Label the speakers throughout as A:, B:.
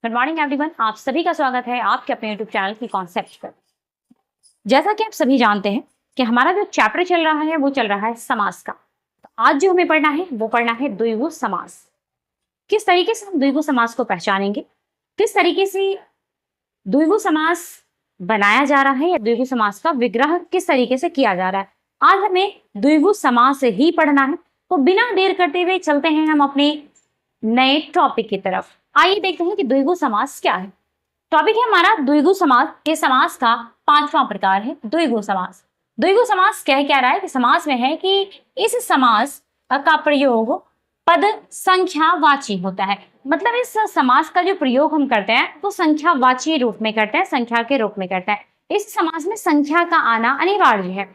A: Good morning everyone, आप सभी का स्वागत है आपके अपने यूट्यूब चैनल की कॉन्सेप्ट पर। जैसा कि आप सभी जानते हैं कि हमारा जो चैप्टर चल रहा है वो चल रहा है समास का। तो आज जो हमें पढ़ना है वो पढ़ना है द्विगु समास। किस तरीके से हम द्विगु समास को पहचानेंगे, किस तरीके से द्विगु समास बनाया जा रहा है या द्विगु समास का विग्रह किस तरीके से किया जा रहा है, आज हमें द्विगु समास ही पढ़ना है। तो बिना देर करते हुए चलते हैं हम अपने नए टॉपिक की तरफ। आइए देखते हैं कि द्विगु समास क्या है। टॉपिक है हमारा द्विगु समास। ये समास का 5वां प्रकार है द्विगु समास। द्विगु समास कह क्या रहा है कि समास में है कि इस समास का प्रयोग पद संख्यावाची होता है। मतलब इस समास का जो प्रयोग हम करते हैं वो संख्यावाची रूप में करते हैं, संख्या के रूप में करते हैं। इस समास में संख्या का आना अनिवार्य है।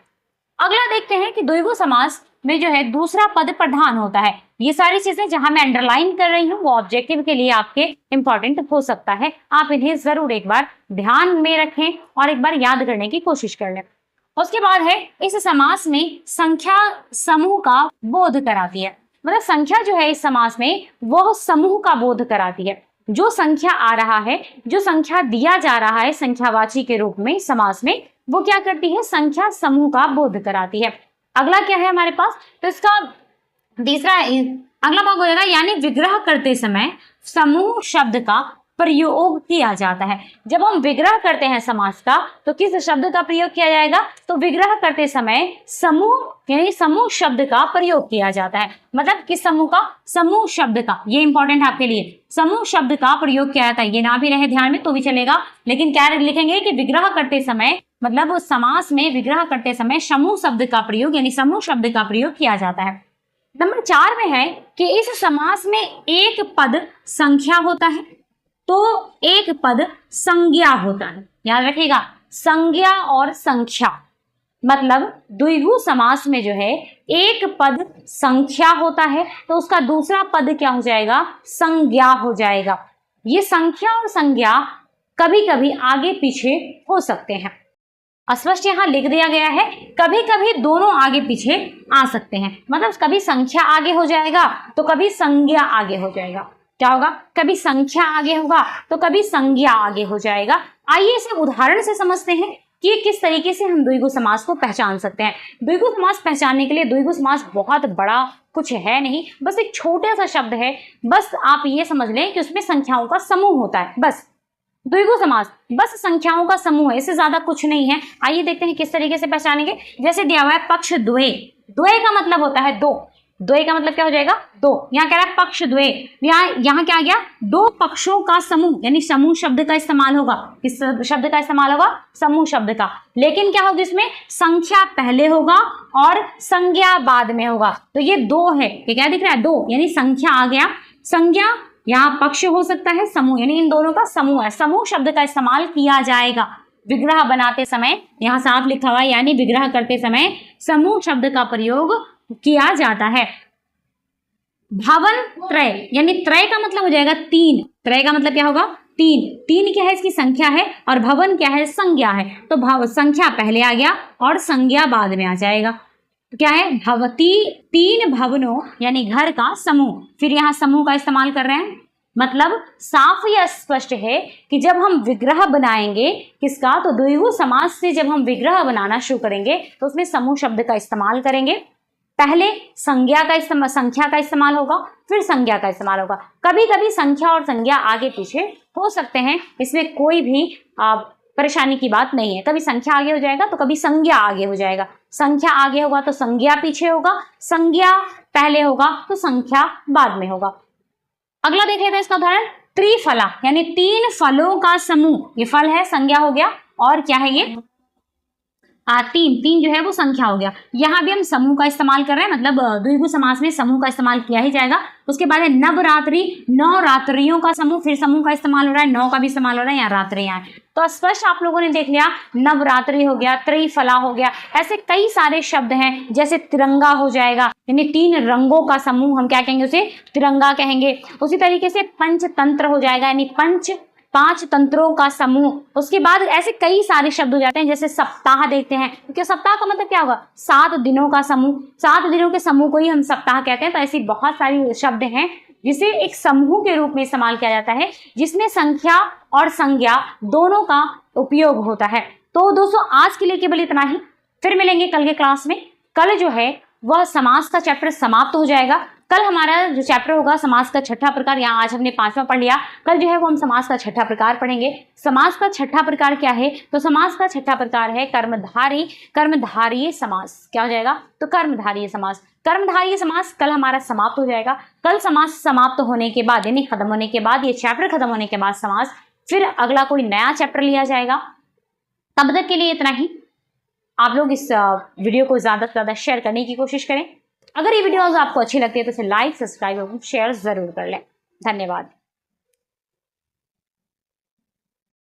A: अगला देखते हैं कि द्विगु समास में जो है दूसरा पद प्रधान होता है। ये सारी चीजें जहां मैं अंडरलाइन कर रही हूँ वो ऑब्जेक्टिव के लिए आपके इंपॉर्टेंट हो सकता है। आप इन्हें जरूर एक बार ध्यान में रखें और एक बार याद करने की कोशिश कर लें। उसके बाद है इस समास में संख्या समूह का बोध कराती है। मतलब संख्या जो है इस समास में वह समूह का बोध कराती है। जो संख्या आ रहा है, जो संख्या दिया जा रहा है संख्यावाची के रूप में समास में, वो क्या करती है, संख्या समूह का बोध कराती है। अगला क्या है हमारे पास, तो इसका तीसरा अगला भाग हो जाएगा यानी विग्रह करते समय समूह शब्द का प्रयोग किया जाता है। जब हम विग्रह करते हैं समास का तो किस शब्द का प्रयोग किया जाएगा, तो विग्रह करते समय समूह यानी समूह शब्द का प्रयोग किया जाता है। मतलब किस समूह का, समूह शब्द का। ये इंपॉर्टेंट है आपके लिए, समूह शब्द का प्रयोग किया जाता है। ये ना भी रहे ध्यान में तो भी चलेगा, लेकिन क्या लिखेंगे कि विग्रह करते समय, मतलब उस समास में विग्रह करते समय समूह शब्द का प्रयोग यानी समूह शब्द का प्रयोग किया जाता है। नंबर 4 में है कि इस समास में एक पद संख्या होता है तो एक पद संज्ञा होता है। याद रखिएगा, संज्ञा और संख्या। मतलब द्विगु समास में जो है एक पद संख्या होता है तो उसका दूसरा पद क्या हो जाएगा, संज्ञा हो जाएगा। ये संख्या और संज्ञा कभी कभी आगे पीछे हो सकते हैं। स्पष्ट यहाँ लिख दिया गया है, कभी कभी दोनों आगे पीछे आ सकते हैं। मतलब कभी संख्या आगे हो जाएगा तो कभी संज्ञा आगे हो जाएगा। क्या होगा, कभी संख्या आगे होगा तो कभी संज्ञा आगे हो जाएगा। आइए इसे उदाहरण से समझते हैं कि किस तरीके से हम द्विगु समास को पहचान सकते हैं। द्विगु समास पहचानने के लिए द्विगु समास बहुत बड़ा कुछ है नहीं, बस एक छोटा सा शब्द है। बस आप ये समझ लें कि उसमें संख्याओं का समूह होता है। बस द्विगु समास बस संख्याओं का समूह है, इससे ज्यादा कुछ नहीं है। आइए देखते हैं किस तरीके से पहचानेंगे। जैसे दिया हुआ है पक्ष द्वय। द्वय का मतलब होता है दो। द्वय का मतलब क्या हो जाएगा, दो। यहाँ कह रहा है पक्ष द्वय, यहाँ क्या आ गया, दो पक्षों का समूह यानी समूह शब्द का इस्तेमाल होगा। किस शब्द का इस्तेमाल होगा, समूह शब्द का। लेकिन क्या होगा, इसमें संख्या पहले होगा और संज्ञा बाद में होगा। तो ये दो है, ये क्या दिख रहा है, दो यानी संख्या आ गया, संज्ञा यहाँ पक्ष हो सकता है, समूह यानी इन दोनों का समूह है। समूह शब्द का इस्तेमाल किया जाएगा विग्रह बनाते समय। यहाँ साफ लिखा हुआ है यानी विग्रह करते समय समूह शब्द का प्रयोग किया जाता है। भवन त्रय यानी त्रय का मतलब हो जाएगा तीन। त्रय का मतलब क्या होगा, तीन। तीन क्या है, इसकी संख्या है, और भवन क्या है, संज्ञा है। तो संख्या पहले आ गया और संज्ञा बाद में आ जाएगा। क्या है, भवती तीन भवनों यानी घर का समूह। फिर यहाँ समूह का इस्तेमाल कर रहे हैं। मतलब साफ या स्पष्ट है कि जब हम विग्रह बनाएंगे किसका, तो द्विगु समास से जब हम विग्रह बनाना शुरू करेंगे तो उसमें समूह शब्द का इस्तेमाल करेंगे। पहले संख्या का इस्तेमाल होगा, फिर संज्ञा का इस्तेमाल होगा। कभी कभी संख्या और संज्ञा आगे पीछे हो सकते हैं, इसमें कोई भी परेशानी की बात नहीं है। कभी संख्या आगे हो जाएगा तो कभी संज्ञा आगे हो जाएगा। संख्या आगे होगा तो संज्ञा पीछे होगा, संज्ञा पहले होगा तो संख्या बाद में होगा। अगला देख लेते हैं इसका उदाहरण, त्रिफला यानी तीन फलों का समूह। ये फल है, संज्ञा हो गया, और क्या है ये, तीन जो है वो संख्या हो गया। यहाँ भी हम समूह का इस्तेमाल कर रहे हैं, मतलब द्विगु समास में समूह का इस्तेमाल किया ही जाएगा। उसके बाद है नवरात्रि, 9 रात्रियों का समूह, फिर समूह का इस्तेमाल हो रहा है, 9 का भी इस्तेमाल हो रहा है, यहाँ रात्रियां हैं। तो स्पष्ट आप लोगों ने देख लिया, नवरात्रि हो गया, त्रिफला हो गया, ऐसे कई सारे शब्द हैं। जैसे तिरंगा हो जाएगा यानी 3 रंगों का समूह, हम क्या कहेंगे उसे, तिरंगा कहेंगे। उसी तरीके से पंचतंत्र हो जाएगा यानी 5 तंत्रों का समूह। उसके बाद ऐसे कई सारे शब्द हो जाते हैं। जैसे सप्ताह देखते हैं, क्योंकि सप्ताह का मतलब क्या होगा, 7 दिनों का समूह। 7 दिनों के समूह को ही हम सप्ताह कहते हैं। तो ऐसी बहुत सारी शब्द हैं जिसे एक समूह के रूप में इस्तेमाल किया जाता है, जिसमें संख्या और संज्ञा दोनों का उपयोग होता है। तो दोस्तों आज के लिए केवल इतना ही, फिर मिलेंगे कल के क्लास में। कल जो है वह समास का चैप्टर समाप्त हो जाएगा। कल हमारा जो चैप्टर होगा समास का छठा प्रकार, यहाँ आज हमने 5वां पढ़ लिया, कल जो है वो हम समास का छठा प्रकार पढ़ेंगे। समास का छठा प्रकार क्या है? तो समास का छठा प्रकार है कर्मधारय समास। क्या हो जाएगा? तो कर्मधारय समास। कर्मधारय समास कल हमारा समाप्त हो जाएगा। कल समास समाप्त होने के बाद, यानी खत्म होने के बाद, ये चैप्टर खत्म होने के बाद समास, फिर अगला कोई नया चैप्टर लिया जाएगा। तब तक के लिए इतना ही। आप लोग इस वीडियो को ज़्यादा से ज़्यादा शेयर करने की कोशिश करें। अगर ये वीडियोज़ आपको अच्छी लगती है तो इसे लाइक, सब्सक्राइब और शेयर ज़रूर कर लें। धन्यवाद।